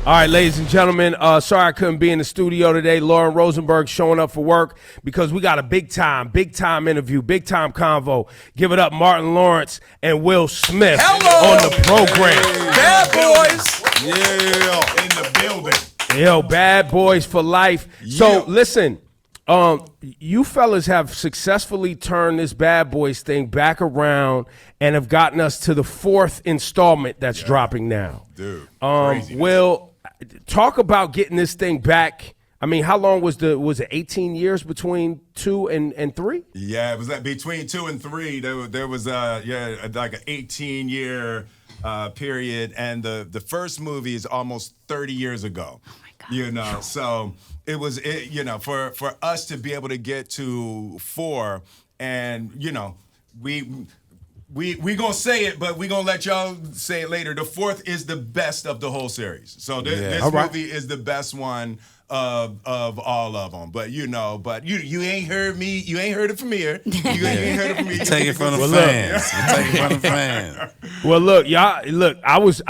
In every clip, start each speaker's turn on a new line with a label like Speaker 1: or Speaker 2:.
Speaker 1: All right, ladies and gentlemen, sorry I couldn't be in the studio today. Lauren Rosenberg showing up for work because we got a big time interview, big time convo. Give it up, Martin Lawrence and Will Smith on the program.
Speaker 2: Bad boys.
Speaker 3: Yeah, in the building.
Speaker 1: Yo, bad boys for life.
Speaker 3: Yeah.
Speaker 1: So listen, you fellas have successfully turned this Bad Boys thing back around and have gotten us to the 4th installment that's dropping now.
Speaker 3: Dude,
Speaker 1: Will, talk about getting this thing back. I mean, how long was it 18 years between 2 and 3?
Speaker 3: Yeah, it was like between 2 and 3. There was like an 18-year period, and the first movie is almost 30 years ago.
Speaker 4: Oh my God.
Speaker 3: So it was for us to be able to get to 4, and we gonna say it, but we gonna let y'all say it later. The 4th is the best of the whole series. So this movie is the best one of all of them. But you ain't heard me. You ain't heard it from here. You ain't heard it from me.
Speaker 2: Take it from the fans. Take it from the fans.
Speaker 1: Well, look, y'all. Look, I was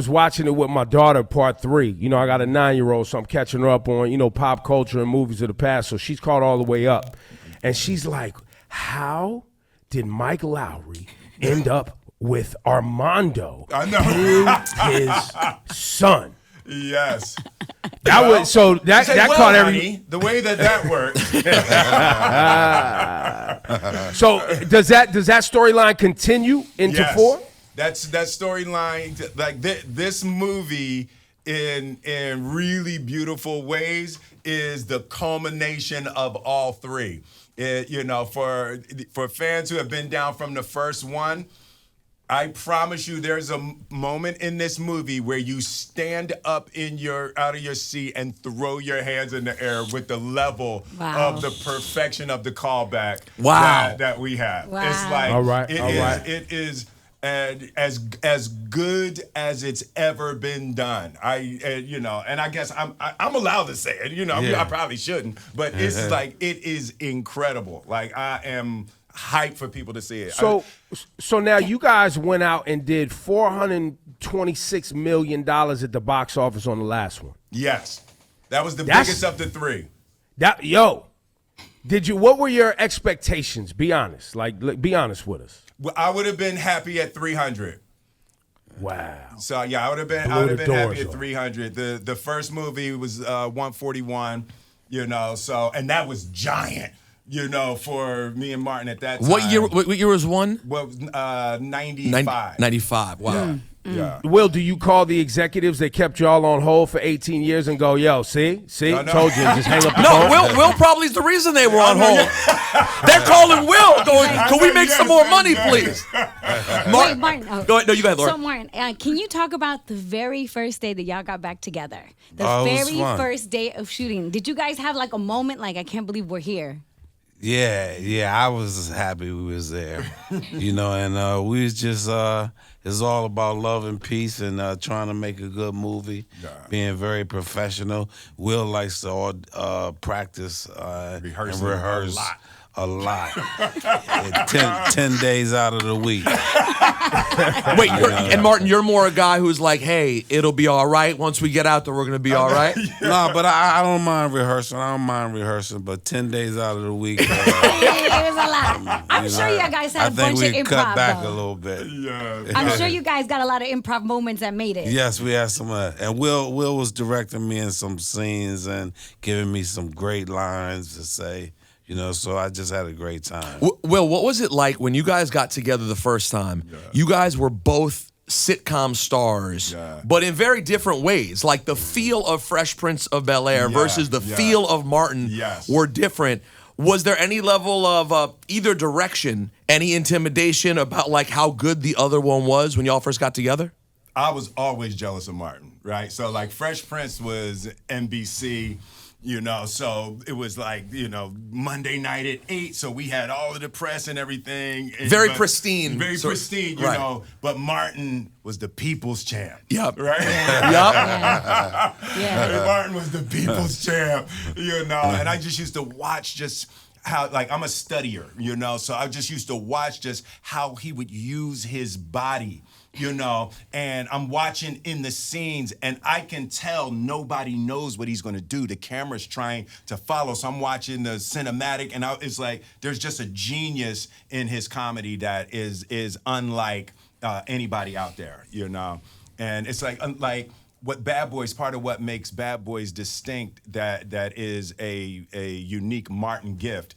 Speaker 1: watching it with my daughter, part 3. You know, I got a 9-year-old, so I'm catching her up on pop culture and movies of the past. So she's caught all the way up, and she's like, "How did Mike Lowry end up with Armando,
Speaker 3: I know.
Speaker 1: his son?"
Speaker 3: Yes.
Speaker 1: That caught every.
Speaker 3: The way that worked.
Speaker 1: So does that storyline continue into
Speaker 3: Yes.
Speaker 1: 4?
Speaker 3: That storyline, like this movie, in really beautiful ways, is the culmination of all 3. For fans who have been down from the first one, I promise you, there's a moment in this movie where you stand up out of your seat and throw your hands in the air with the level of the perfection of the callback that we have.
Speaker 4: Wow.
Speaker 3: It's like
Speaker 1: All right.
Speaker 3: it is as good as it's ever been done. And I guess I'm allowed to say it. I probably shouldn't, but it's like it is incredible. Like, I am hyped for people to see it.
Speaker 1: So now you guys went out and did $426 million at the box office on the last one.
Speaker 3: Yes, that was the biggest of the 3.
Speaker 1: What were your expectations? Be honest. Be honest with us.
Speaker 3: Well, I would have been happy at 300.
Speaker 1: Wow.
Speaker 3: So I would have been happy at 300. The first movie was 141. And that was giant. For me and Martin at that time.
Speaker 2: What year was 1?
Speaker 3: Well, 95.
Speaker 2: 95. Wow.
Speaker 3: Yeah.
Speaker 1: Will, do you call the executives that kept y'all on hold for 18 years and go, yo, see,
Speaker 3: No.
Speaker 1: told you, just hang up the
Speaker 2: No,
Speaker 1: phone?
Speaker 2: Will probably is the reason they were on hold. They're calling Will, going, "Can we make some more money, please?"
Speaker 4: Wait, Martin. Oh.
Speaker 2: Go ahead. No, you go ahead, Laura.
Speaker 4: So, Martin, can you talk about the very first day that y'all got back together? The
Speaker 2: it was
Speaker 4: very
Speaker 2: fun.
Speaker 4: first day of shooting. Did you guys have like a moment like, I can't believe we're here?
Speaker 2: Yeah, I was happy we was there, and we was just, it's all about love and peace and trying to make a good movie, being very professional. Will likes to practice and rehearse a lot. 10 days out of the week.
Speaker 5: Wait, and Martin, you're more a guy who's like, hey, it'll be all right. Once we get out there, we're going to be all right.
Speaker 2: No, but I don't mind rehearsing. But 10 days out of the week.
Speaker 4: It was a lot. I'm sure you guys had a bunch of improv.
Speaker 2: I think we cut back
Speaker 4: though.
Speaker 2: a little bit.
Speaker 3: Yeah.
Speaker 4: I'm sure you guys got a lot of improv moments that made it.
Speaker 2: Yes, we had some. And Will was directing me in some scenes and giving me some great lines to say. So I just had a great time.
Speaker 5: Will, what was it like when you guys got together the first time? Yeah. You guys were both sitcom stars, but in very different ways. Like the feel of Fresh Prince of Bel-Air versus the feel of Martin were different. Was there any level of either direction, any intimidation about like how good the other one was when y'all first got together?
Speaker 3: I was always jealous of Martin, right? So like Fresh Prince was NBC. So it was like, Monday night at 8. So we had all of the press and everything.
Speaker 5: Very pristine.
Speaker 3: Very pristine, you know. But Martin was the people's champ.
Speaker 5: Yep.
Speaker 3: Right?
Speaker 4: Yeah.
Speaker 3: Martin was the people's champ, And I just used to watch like I'm a studier, you know, so I just used to watch just how he would use his body, you know, and I'm watching in the scenes and I can tell nobody knows what he's going to do. The camera's trying to follow, so I'm watching the cinematic, and it's like there's just a genius in his comedy that is unlike anybody out there, you know. And it's like what Bad Boys, part of what makes Bad Boys distinct, that is a unique Martin gift,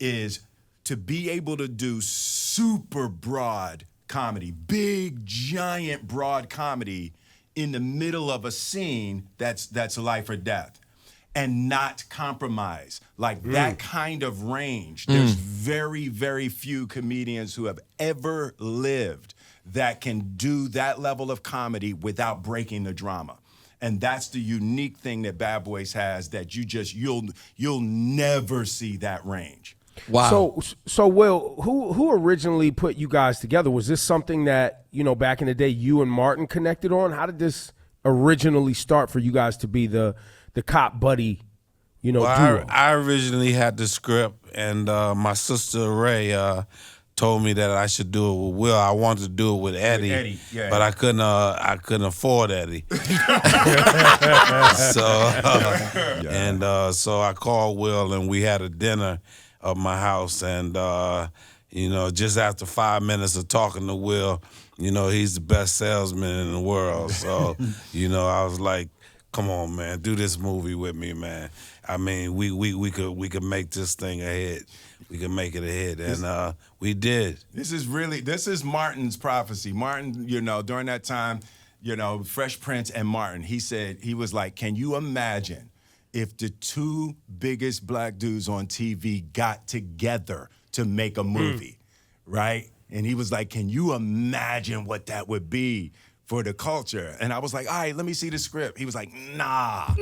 Speaker 3: is to be able to do super broad comedy, big, giant, broad comedy in the middle of a scene that's life or death, and not compromise. Like that kind of range, there's very, very few comedians who have ever lived that can do that level of comedy without breaking the drama. And that's the unique thing that Bad Boys has, that you'll never see that range.
Speaker 5: Wow.
Speaker 1: So Will, who originally put you guys together? Was this something that, you know, back in the day you and Martin connected on? How did this originally start for you guys to be the cop buddy, you know, duo?
Speaker 2: I originally had the script, and my sister Ray told me that I should do it with Will. I wanted to do it with Eddie, but I couldn't afford Eddie. So I called Will, and we had a dinner at my house, and you know, just after 5 minutes of talking to Will, you know, he's the best salesman in the world. So, you know, I was like, come on, man, do this movie with me, man. I mean, we could make this thing a hit. We could make it a hit, and we did.
Speaker 3: This is Martin's prophecy. Martin, you know, during that time, you know, Fresh Prince and Martin, he was like, can you imagine if the two biggest black dudes on TV got together to make a movie, right? And he was like, can you imagine what that would be for the culture? And I was like, all right, let me see the script. He was like, nah.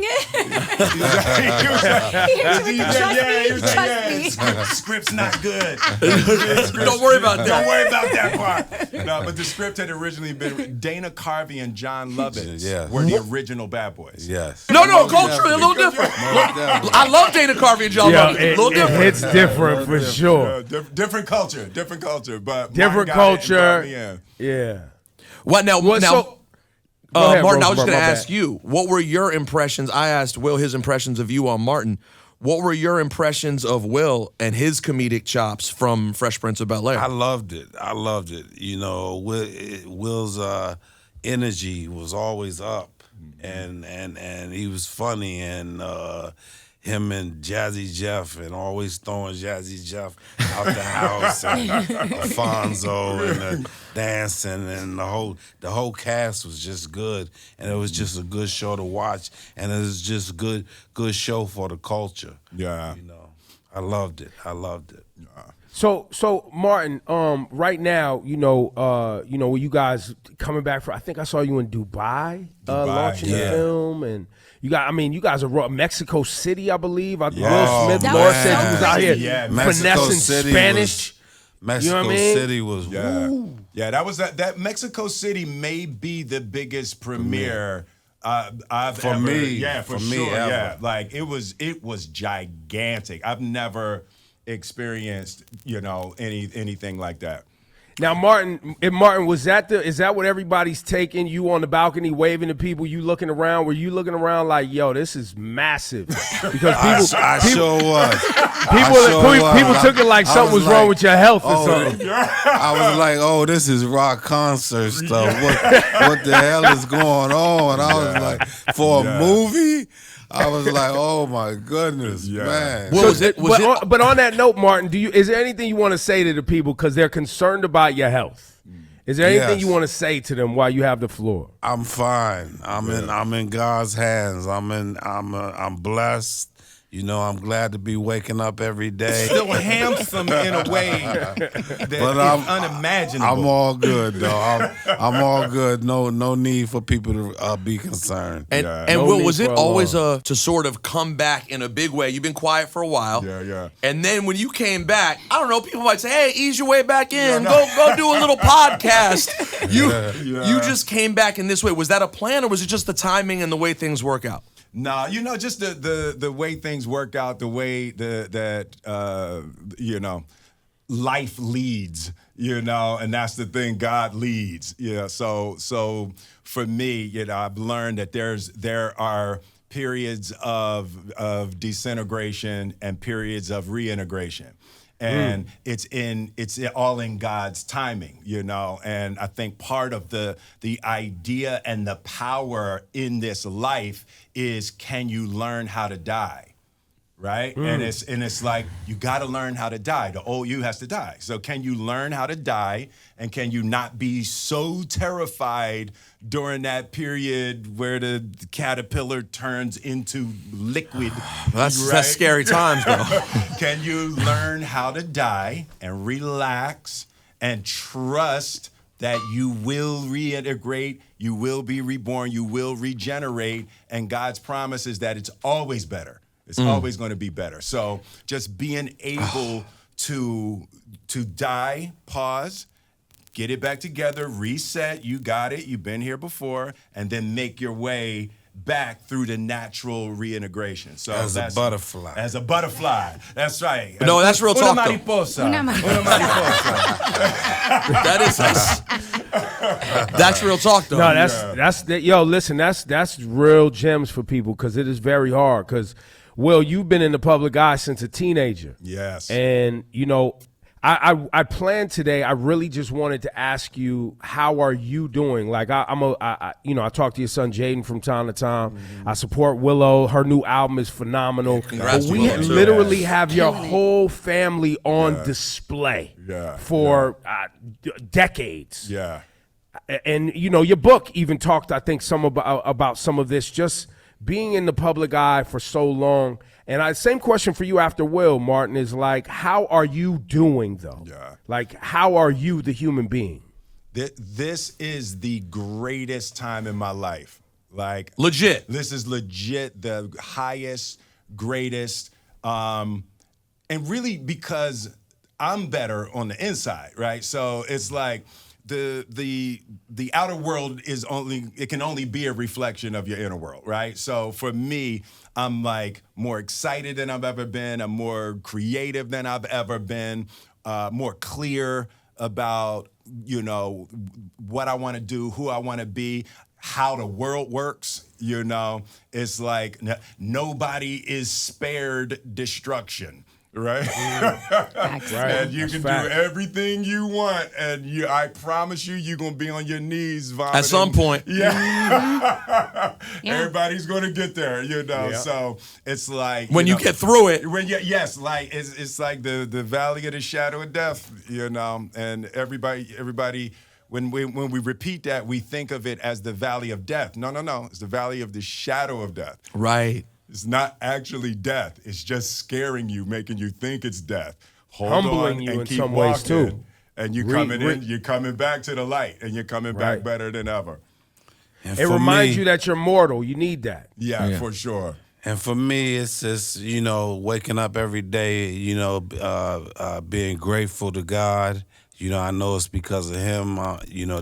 Speaker 3: Script's not good.
Speaker 5: Don't worry about that.
Speaker 3: Don't worry about that part. No, but the script had originally been Dana Carvey and John Lovitz were the original Bad Boys.
Speaker 2: Yes.
Speaker 5: No, culturally a little different. I love Dana Carvey and John Lovitz. A little different.
Speaker 1: It's different for sure.
Speaker 3: Different culture, but
Speaker 1: different culture. Yeah.
Speaker 5: What now?
Speaker 1: Well,
Speaker 5: now,
Speaker 1: go ahead,
Speaker 5: Martin, I was
Speaker 1: Rosenberg,
Speaker 5: just going to
Speaker 1: my
Speaker 5: ask
Speaker 1: bad.
Speaker 5: you, what were your impressions? I asked Will his impressions of you on Martin. What were your impressions of Will and his comedic chops from Fresh Prince of Bel-Air?
Speaker 2: I loved it. You know, Will's energy was always up, and he was funny, and him and Jazzy Jeff, and always throwing Jazzy Jeff out the house, and Alfonso, and the dancing, and the whole cast was just good, and it was just a good show to watch, and it was just a good show for the culture.
Speaker 3: Yeah.
Speaker 2: You know, I loved it.
Speaker 1: So Martin, right now, you know, when you guys coming back from, I think I saw you in Dubai, launching the film, and you guys are Mexico City, I believe. Will Smith,
Speaker 4: That
Speaker 1: Lord
Speaker 4: was
Speaker 1: said he was out here finessing Spanish.
Speaker 2: Mexico City was
Speaker 3: Yeah, that Mexico City may be the biggest premiere I've ever.
Speaker 2: Me.
Speaker 3: Yeah, for
Speaker 2: me,
Speaker 3: sure.
Speaker 2: ever.
Speaker 3: Yeah, like it was gigantic. I've never experienced, you know, anything like that.
Speaker 1: Now, Martin, is that what everybody's taking? You on the balcony waving to people, you looking around? Were you looking around like, yo, this is massive? Because
Speaker 2: I sure was.
Speaker 1: People took it like something was wrong with your health or something.
Speaker 2: I was like, oh, this is rock concert stuff. What the hell is going on? I was like, for a movie? I was like, oh my goodness, man.
Speaker 1: But on that note, Martin, is there anything you want to say to the people because they're concerned about your health? Is there anything you want to say to them while you have the floor?
Speaker 2: I'm fine. I'm in God's hands. I'm blessed. You know, I'm glad to be waking up every day.
Speaker 3: Still handsome in a way that is unimaginable.
Speaker 2: I'm all good, though. I'm all good. No need for people to be concerned.
Speaker 5: And Will, was it always to sort of come back in a big way? You've been quiet for a while.
Speaker 3: Yeah.
Speaker 5: And then when you came back, I don't know, people might say, hey, ease your way back in. Go do a little podcast. You just came back in this way. Was that a plan, or was it just the timing and the way things work out?
Speaker 3: No, just the way things work out, the way that life leads, and that's the thing, God leads. Yeah. So for me, I've learned that there are periods of disintegration and periods of reintegration. And it's all in God's timing, and I think part of the idea and the power in this life is, can you learn how to die? Right? And it's like, you got to learn how to die. The old you has to die. So can you learn how to die, and can you not be so terrified during that period where the caterpillar turns into liquid?
Speaker 5: That's
Speaker 3: right?
Speaker 5: scary times, though.
Speaker 3: Can you learn how to die and relax and trust that you will reintegrate, you will be reborn, you will regenerate, and God's promise is that it's always better. It's always going to be better. So just being able to die, pause, get it back together, reset, you got it, you've been here before, and then make your way back through the natural reintegration. So
Speaker 2: As a butterfly.
Speaker 3: As a butterfly. That's right.
Speaker 5: No, that's real talk,
Speaker 3: Una
Speaker 5: though.
Speaker 3: mariposa.
Speaker 4: Una mariposa.
Speaker 3: Una mariposa.
Speaker 5: That's real talk, though.
Speaker 1: No, listen, that's real gems for people, because it is very hard. Because, Will, you've been in the public eye since a teenager.
Speaker 3: Yes.
Speaker 1: And, I planned today. I really just wanted to ask you, how are you doing? Like, I talk to your son Jaden from time to time. Mm-hmm. I support Willow. Her new album is phenomenal.
Speaker 5: Congrats,
Speaker 1: but we
Speaker 5: Willow, too.
Speaker 1: literally have your
Speaker 4: Killing it.
Speaker 1: whole family on display for decades.
Speaker 3: Yeah.
Speaker 1: And your book even talked, I think, some about some of this, just being in the public eye for so long. And same question for you after Will, Martin, is like, how are you doing, though?
Speaker 3: Yeah.
Speaker 1: Like, how are you, the human being?
Speaker 3: This is the greatest time in my life. Like,
Speaker 5: Legit.
Speaker 3: This is legit the highest, greatest, and really because I'm better on the inside, right? So it's like the outer world can only be a reflection of your inner world, right? So for me, I'm like more excited than I've ever been. I'm more creative than I've ever been, more clear about, what I want to do, who I want to be, how the world works. It's like nobody is spared destruction. Right?
Speaker 4: Facts.
Speaker 3: And you
Speaker 1: That's
Speaker 3: can
Speaker 1: fact.
Speaker 3: do everything you want, and I promise you're gonna be on your knees vomiting.
Speaker 5: At some point.
Speaker 3: Yeah.
Speaker 4: Yeah.
Speaker 3: Everybody's gonna get there, So it's like
Speaker 5: When you get through it.
Speaker 3: yes, like it's like the valley of the shadow of death, and everybody when we repeat that, we think of it as the valley of death. No, it's the valley of the shadow of death.
Speaker 5: Right.
Speaker 3: It's not actually death. It's just scaring you, making you think it's death. Hold
Speaker 1: Humbling
Speaker 3: on
Speaker 1: you
Speaker 3: and
Speaker 1: in
Speaker 3: keep
Speaker 1: some ways,
Speaker 3: walking.
Speaker 1: too.
Speaker 3: And you're coming back to the light, and you're coming back
Speaker 1: Right.
Speaker 3: better than ever.
Speaker 2: And
Speaker 1: It
Speaker 2: for
Speaker 1: reminds
Speaker 2: me-
Speaker 1: you that you're mortal. You need that.
Speaker 3: Yeah, for sure.
Speaker 2: And for me, it's just, waking up every day, being grateful to God. I know it's because of him.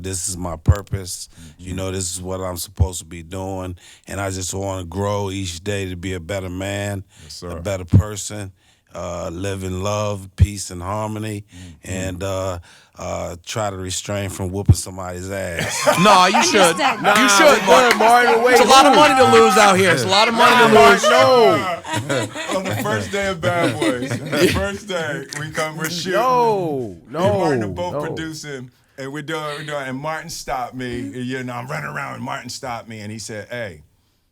Speaker 2: This is my purpose. This is what I'm supposed to be doing. And I just want to grow each day to be a better man,
Speaker 3: sir.
Speaker 2: a better person, live in love, peace, and harmony, and try to restrain from whooping somebody's ass.
Speaker 5: No, you should.
Speaker 4: Understood.
Speaker 5: You should, Martin.
Speaker 1: Martin.
Speaker 5: It's a lot of money to lose out here. It's a lot of money to lose.
Speaker 3: On the first day of Bad Boys, the first day, we're shooting.
Speaker 1: No.
Speaker 3: Me and Martin are both producing, and we're doing, and Martin stopped me. I'm running around, and Martin stopped me, and he said, "Hey,"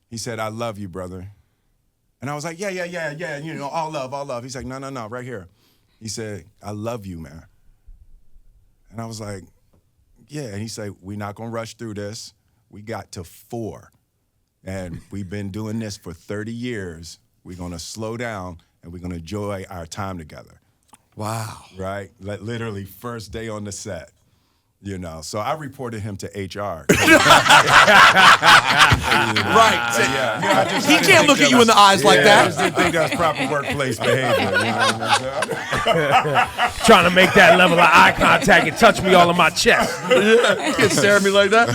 Speaker 3: he said, "I love you, brother." And I was like, yeah, all love. He's like, no, right here. He said, "I love you, man." And I was like, yeah. And he said, "We're not gonna rush through this. We got to 4. And we've been doing this for 30 years. We're gonna slow down and we're gonna enjoy our time together."
Speaker 5: Wow.
Speaker 3: Right? Like literally first day on the set. So I reported him to HR.
Speaker 5: Right. He can't look at you in the eyes like
Speaker 3: I
Speaker 5: that.
Speaker 3: just didn't think that was proper workplace behavior. You know what I'm saying?
Speaker 1: Trying to make that level of eye contact and touch me all in my chest.
Speaker 5: You can't stare at me like that.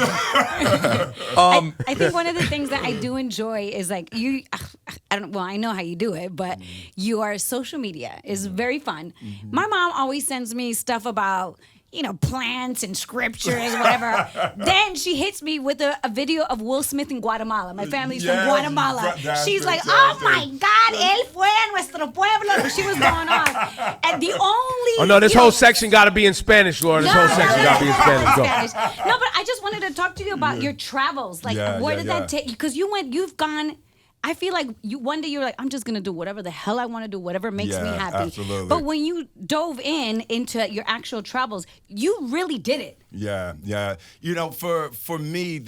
Speaker 4: I think one of the things that I do enjoy is like you. I know how you do it, but your social media is very fun. My mom always sends me stuff about plants and scriptures, whatever. Then she hits me with a video of Will Smith in Guatemala. My family's from Guatemala. She's like, oh my God, él fue a nuestro pueblo. She was going on. And the only...
Speaker 1: Oh, no, this whole section got to be in Spanish, Lord. This whole section got to be in Spanish. Go.
Speaker 4: No, but I just wanted to talk to you about your travels. Like, where did that take you? Because you've gone... I feel like one day you're like, I'm just gonna do whatever the hell I want to do, whatever makes me happy.
Speaker 3: Absolutely.
Speaker 4: But when you dove into your actual travels, you really did it.
Speaker 3: Yeah. For me,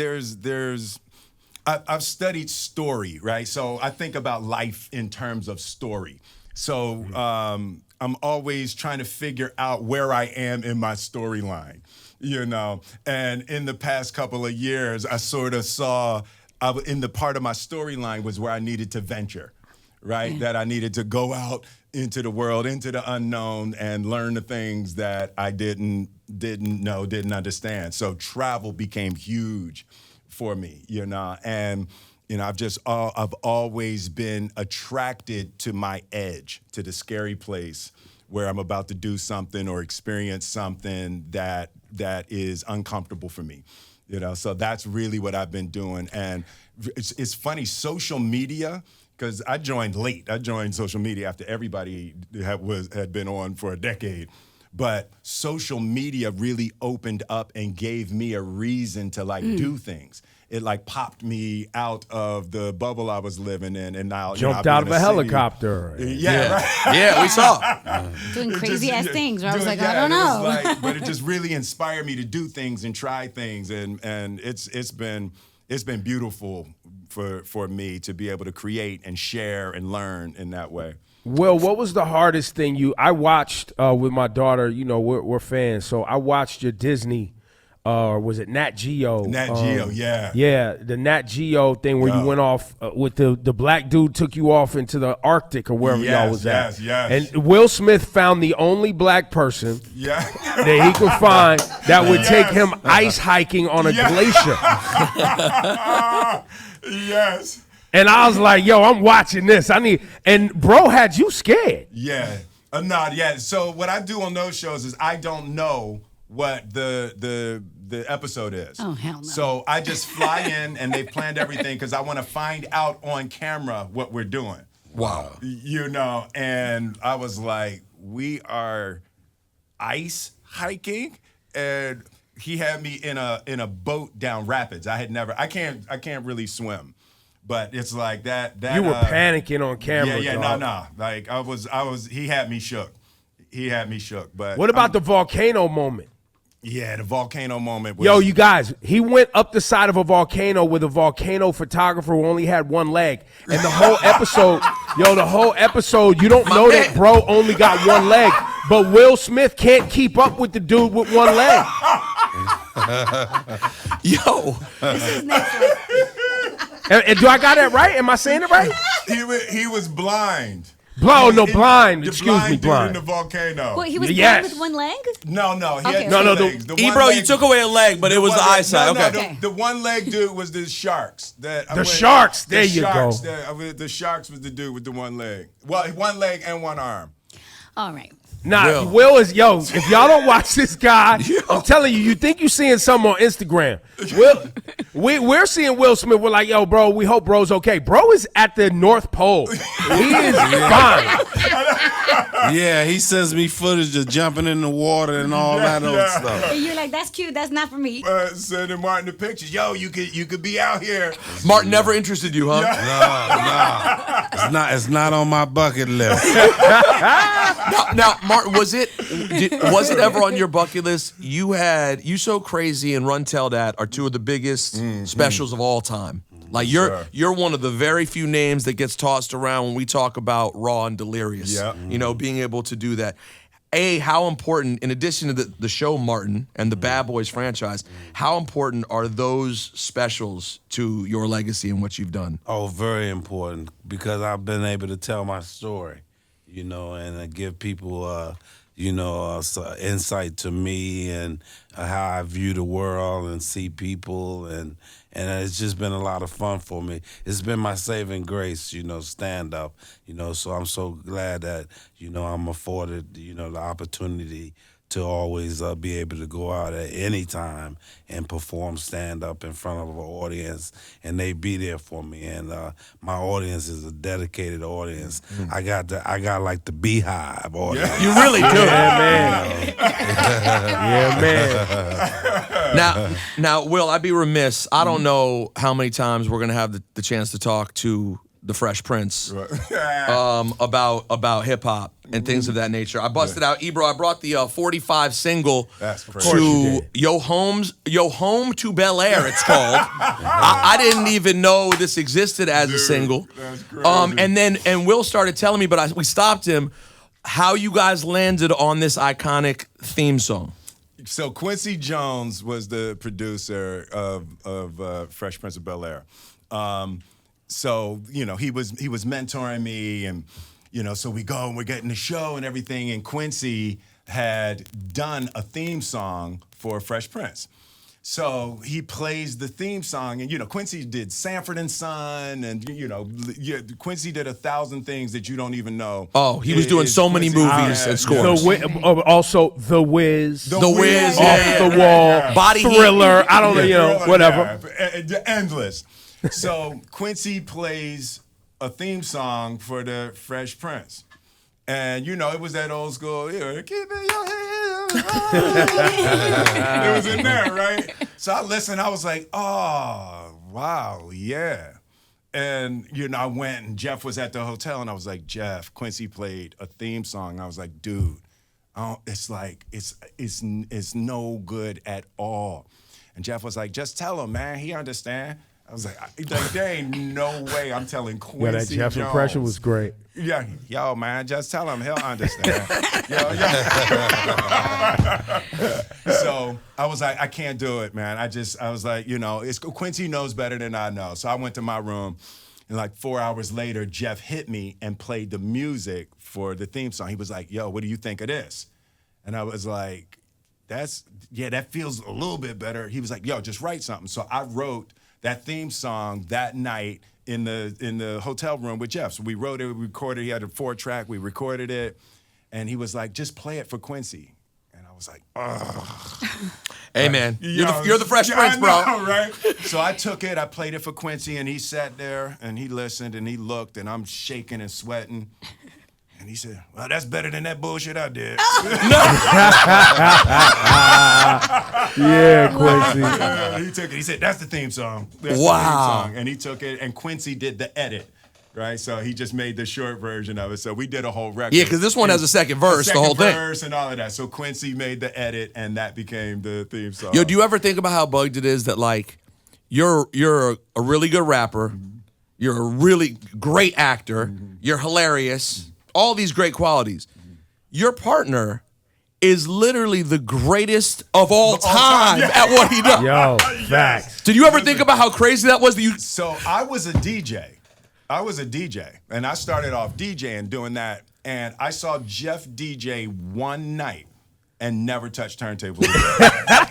Speaker 3: I've studied story, right? So I think about life in terms of story. So I'm always trying to figure out where I am in my storyline, And in the past couple of years, I sort of saw. In the part of my storyline was where I needed to venture, right? Yeah. That I needed to go out into the world, into the unknown, and learn the things that I didn't know, didn't understand. So travel became huge for me, and I've always been attracted to my edge, to the scary place where I'm about to do something or experience something that is uncomfortable for me. So that's really what I've been doing. And it's funny, social media, because I joined late. I joined social media after everybody had been on for a decade. But social media really opened up and gave me a reason to do things. It popped me out of the bubble I was living in, and now
Speaker 1: jumped out of a helicopter.
Speaker 5: Yeah, we saw
Speaker 4: doing crazy ass things. Where I was like, I don't know.
Speaker 3: But it just really inspired me to do things and try things, and it's been beautiful for me to be able to create and share and learn in that way.
Speaker 1: Will, what was the hardest thing I watched with my daughter? We're fans, so I watched your Disney. Was it Nat Geo?
Speaker 3: Nat Geo, yeah.
Speaker 1: Yeah, the Nat Geo thing where you went off with the black dude took you off into the Arctic or wherever y'all was at.
Speaker 3: Yes.
Speaker 1: And Will Smith found the only black person that he could find that would take him ice hiking on a glacier.
Speaker 3: Yes.
Speaker 1: And I was like, yo, I'm watching this. And bro had you scared.
Speaker 3: Yeah. So what I do on those shows is I don't know what the episode is.
Speaker 4: Oh, hell no.
Speaker 3: So I just fly in and they've planned everything because I want to find out on camera what we're doing.
Speaker 5: Wow.
Speaker 3: And I was like, we are ice hiking, and he had me in a boat down rapids. I can't really swim. But it's like that you
Speaker 1: were panicking on camera.
Speaker 3: No. He had me shook. But
Speaker 1: what about the volcano moment?
Speaker 3: Yeah, the volcano moment was...
Speaker 1: Yo, you guys, he went up the side of a volcano with a volcano photographer who only had one leg. And the whole episode, you don't know that bro only got one leg. But Will Smith can't keep up with the dude with one leg.
Speaker 5: Yo.
Speaker 4: This is Netflix.
Speaker 1: And do I got that right? Am I saying it right?
Speaker 3: He was blind.
Speaker 1: Blind.
Speaker 3: Dude
Speaker 1: Blind.
Speaker 3: in the volcano.
Speaker 4: Wait, he was blind with one leg?
Speaker 3: No. He had
Speaker 1: No,
Speaker 3: legs.
Speaker 5: Ebro, you took away a leg, but it was the eyesight.
Speaker 3: Okay. The one leg dude was the sharks.
Speaker 1: Sharks. There you go.
Speaker 3: The sharks was the dude with the one leg. Well, one leg and one arm.
Speaker 4: All right.
Speaker 1: Nah, Will is, if y'all don't watch this guy, I'm telling you, you think you're seeing something on Instagram. We're seeing Will Smith. We're like, yo, bro, we hope bro's okay. Bro is at the North Pole. He is fine.
Speaker 2: Yeah, he sends me footage of jumping in the water and all that old stuff.
Speaker 4: And you're like, that's cute. That's not for me.
Speaker 3: Sending Martin the pictures. Yo, you could be out here.
Speaker 5: Martin never interested you, huh?
Speaker 2: No. It's not on my bucket list.
Speaker 5: Now, Martin, was it ever on your bucket list? You So Crazy and Run Tell Dat are two of the biggest specials of all time. Like you're one of the very few names that gets tossed around when we talk about Raw and Delirious. Yeah. Being able to do that. How important, in addition to the show Martin and the Bad Boys franchise, how important are those specials to your legacy and what you've done?
Speaker 2: Oh, very important, because I've been able to tell my story, and give people insight to me and how I view the world and see people, and it's just been a lot of fun for me. It's been my saving grace, stand up, so I'm so glad that, I'm afforded, the opportunity to always be able to go out at any time and perform stand-up in front of an audience, and they be there for me. And my audience is a dedicated audience. I got like the Beehive audience.
Speaker 5: You really do.
Speaker 1: Yeah, man. Yeah, man.
Speaker 5: Now, Will, I'd be remiss. I don't know how many times we're gonna have the chance to talk to the Fresh Prince about hip hop and things of that nature. I busted out Ebro. I brought the 45 single to Yo Home to Bel Air. It's called. I didn't even know this existed as a single.
Speaker 3: That's crazy.
Speaker 5: And Will started telling me, but we stopped him. How you guys landed on this iconic theme song?
Speaker 3: So Quincy Jones was the producer of Fresh Prince of Bel Air. So, he was mentoring me, and, so we go and we're getting the show and everything, and Quincy had done a theme song for Fresh Prince. So he plays the theme song, and, Quincy did Sanford and Son, and, Quincy did 1,000 things that you don't even know.
Speaker 5: Oh, he was doing so many movies and scores.
Speaker 1: Also, The Wiz.
Speaker 5: The Wiz,
Speaker 1: Off the Wall.
Speaker 5: Body
Speaker 1: Thriller. I don't know, whatever.
Speaker 3: Yeah, endless. So Quincy plays a theme song for the Fresh Prince. And, it was that old school, keep it your head. It was in there, right? So I listened, I was like, oh, wow, yeah. And, I went, and Jeff was at the hotel, and I was like, Jeff, Quincy played a theme song. I was like, dude, it's no good at all. And Jeff was like, just tell him, man, he understand. I was like, there ain't no way I'm telling Quincy
Speaker 1: Yeah, that Jeff
Speaker 3: Jones.
Speaker 1: impression was great.
Speaker 3: Yeah, yo, man, just tell him, he'll understand. So I was like, I can't do it, man. I was like, Quincy knows better than I know. So I went to my room, and like 4 hours later, Jeff hit me and played the music for the theme song. He was like, yo, what do you think of this? And I was like, that feels a little bit better. He was like, yo, just write something. So I wrote that theme song that night in the hotel room with Jeff. So we wrote it, we recorded. He had a 4-track. We recorded it, and he was like, "Just play it for Quincy." And I was like, "Ugh."
Speaker 5: Hey man, you're the Fresh Prince, bro.
Speaker 3: I know, right? So I took it. I played it for Quincy, and he sat there and he listened and he looked, and I'm shaking and sweating. And he said, well, that's better than that bullshit I did.
Speaker 1: Yeah, Quincy.
Speaker 3: He took it. He said, that's the theme song. That's
Speaker 5: Wow.
Speaker 3: the theme song. And he took it, and Quincy did the edit, right? So he just made the short version of it. So we did a whole record.
Speaker 5: Yeah, because this one has a second verse, the whole thing.
Speaker 3: Verse and all of that. So Quincy made the edit, and that became the theme song.
Speaker 5: Yo, do you ever think about how bugged it is that, like, you're a really good rapper, you're a really great actor, you're hilarious, all these great qualities. Your partner is literally the greatest of all time at what he does.
Speaker 1: Yo, facts.
Speaker 5: Did you ever think about how crazy that was?
Speaker 3: So I was a DJ. And I started off DJing, doing that. And I saw Jeff DJ one night and never touched turntables again.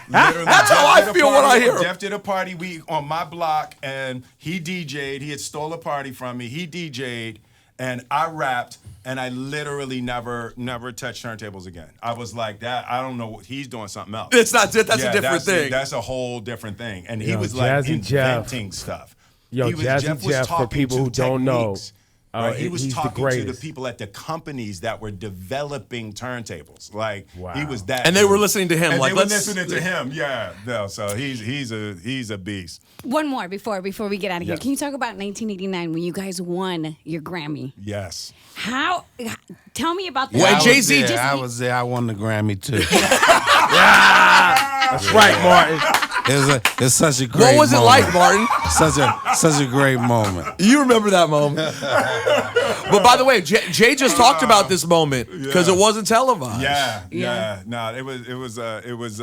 Speaker 3: Literally,
Speaker 5: That's how I feel when I hear him.
Speaker 3: Jeff did a party on my block, and he DJ'd. He had stole a party from me. He DJ'd, and I rapped. And I literally never touched turntables again. I was like, that. I don't know what he's doing, something else.
Speaker 5: That's a different thing.
Speaker 3: That's a whole different thing. And he
Speaker 1: Yo,
Speaker 3: was like
Speaker 1: Jazzy
Speaker 3: inventing stuff.
Speaker 1: Yo, Jazzy Jeff, for people who don't know,
Speaker 3: right? He was
Speaker 1: he's the
Speaker 3: talking to the
Speaker 1: greatest.
Speaker 3: people at the companies that were developing turntables. Like he was that,
Speaker 5: And they were listening to him.
Speaker 3: And
Speaker 5: like,
Speaker 3: they were listening to him. Yeah. No, so he's a beast.
Speaker 4: One more before we get out of here. Can you talk about 1989 when you guys won your Grammy?
Speaker 3: Yes.
Speaker 4: How? Tell me about that.
Speaker 5: Well, Jay-Z
Speaker 2: I was there. I won the Grammy too.
Speaker 1: That's right, Martin.
Speaker 2: It's such a great
Speaker 5: What was it
Speaker 2: moment.
Speaker 5: like, Martin?
Speaker 2: Such a great moment.
Speaker 5: You remember that moment. But by the way, Jay just talked about this moment because it wasn't televised.
Speaker 3: Yeah. No, it was.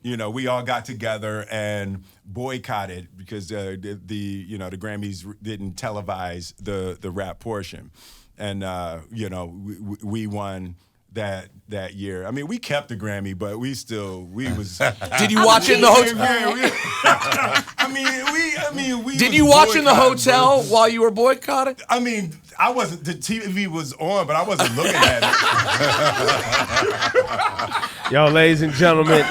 Speaker 3: We all got together and boycotted because the Grammys didn't televise the rap portion, and we won that year. I mean, we kept the Grammy, but we was.
Speaker 5: Did you watch it in the hotel?
Speaker 3: we.
Speaker 5: Did
Speaker 3: was
Speaker 5: you watch in the
Speaker 3: boycotting,
Speaker 5: hotel
Speaker 3: bro.
Speaker 5: while you were boycotting?
Speaker 3: I mean, I wasn't. The TV was on, but I wasn't looking at it.
Speaker 1: Yo, ladies and gentlemen,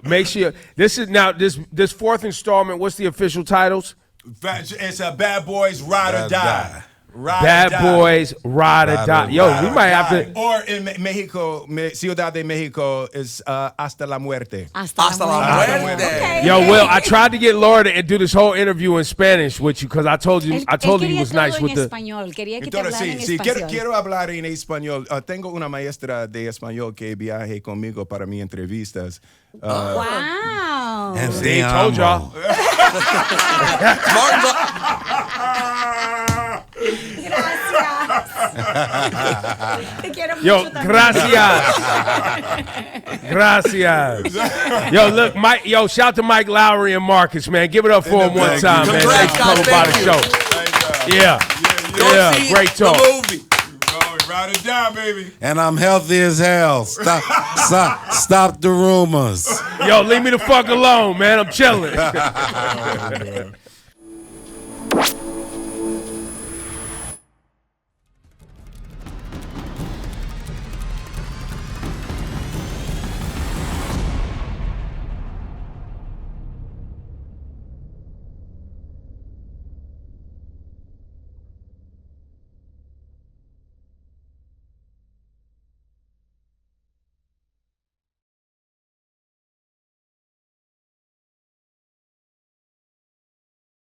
Speaker 1: make sure this fourth installment. What's the official titles?
Speaker 3: It's a Bad Boys Ride or Die.
Speaker 1: Bad Boys Ride or Die. Yo, we might have to.
Speaker 3: Or in Mexico, Ciudad de Mexico is Hasta la Muerte.
Speaker 5: Hasta la muerte.
Speaker 4: Okay.
Speaker 1: Yo, Will, I tried to get Laura to do this whole interview in Spanish with you because I told you he was nice with the.
Speaker 4: Español. Quería que te
Speaker 3: Entonces,
Speaker 4: hablara en
Speaker 3: sí,
Speaker 4: español.
Speaker 3: quiero hablar en español. Tengo una maestra de español que viaje conmigo para mis entrevistas.
Speaker 4: Wow.
Speaker 1: They told y'all.
Speaker 4: Te quiero
Speaker 1: Yo,
Speaker 4: mucho también.
Speaker 1: gracias. Yo, look, Mike. Yo, shout to Mike Lowry and Marcus, man. Give it up for him one time, man.
Speaker 5: Congrats,
Speaker 1: Thanks for coming by the
Speaker 5: thank
Speaker 1: show. Yeah, great talk.
Speaker 5: The movie.
Speaker 3: Ride or die, baby.
Speaker 2: And I'm healthy as hell. Stop the rumors.
Speaker 1: Yo, leave me the fuck alone, man. I'm chilling.